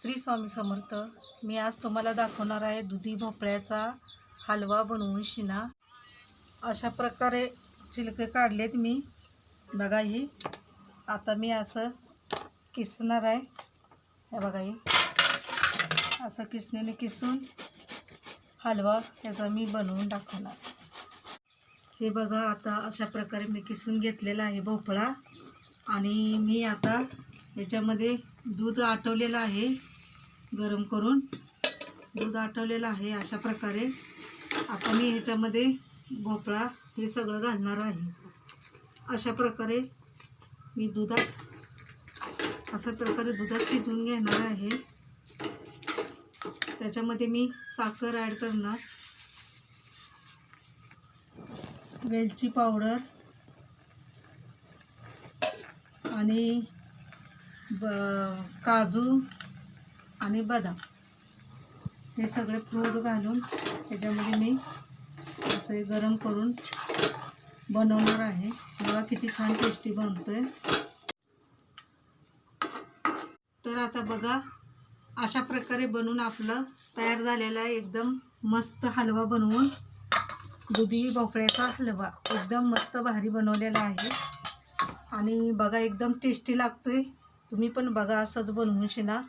श्री स्वामी समर्थ। मी आज तुम्हाला दाखवणार आहे दुधी भोपळ्याचा हलवा बनवून शिना। अशा प्रकारे छिलके काढलेत मी, बघा ही। आता मी असं किसणार आहे, हे बघा ही असं किसणीने किसून हलवा त्याचा मी बनवून दाखवणार। हे बघा, आता अशा प्रकारे मी किसून घेतलेला आहे भोपळा, आणि मी आता याच्यामध्ये दूध आटवलेलं आहे, गरम करून दूध आटवलेलं आहे। अशा प्रकारे आता मी ह्याच्यामध्ये भोपळा हे सगळं घालणार आहे। अशा प्रकारे मी दुधात शिजवून घेणार आहे। त्याच्यामध्ये मी साखर ॲड करणार, वेलची पावडर आणि काजू आणि बदाम हे सगळे फ्रूट घालून त्याच्यामध्ये मी असे गरम करून बनवणार आहे। बघा किती छान टेस्टी बनतोय। तर आता बघा, अशा प्रकारे बनवून आपलं तयार झालेला आहे एकदम मस्त हलवा बनवून। दुधी भोपळ्याचा हलवा एकदम मस्त भारी बनवलेला आहे, आणि बघा एकदम टेस्टी लागतोय। तुम्ही पण बघा, असंच बनवून शिना।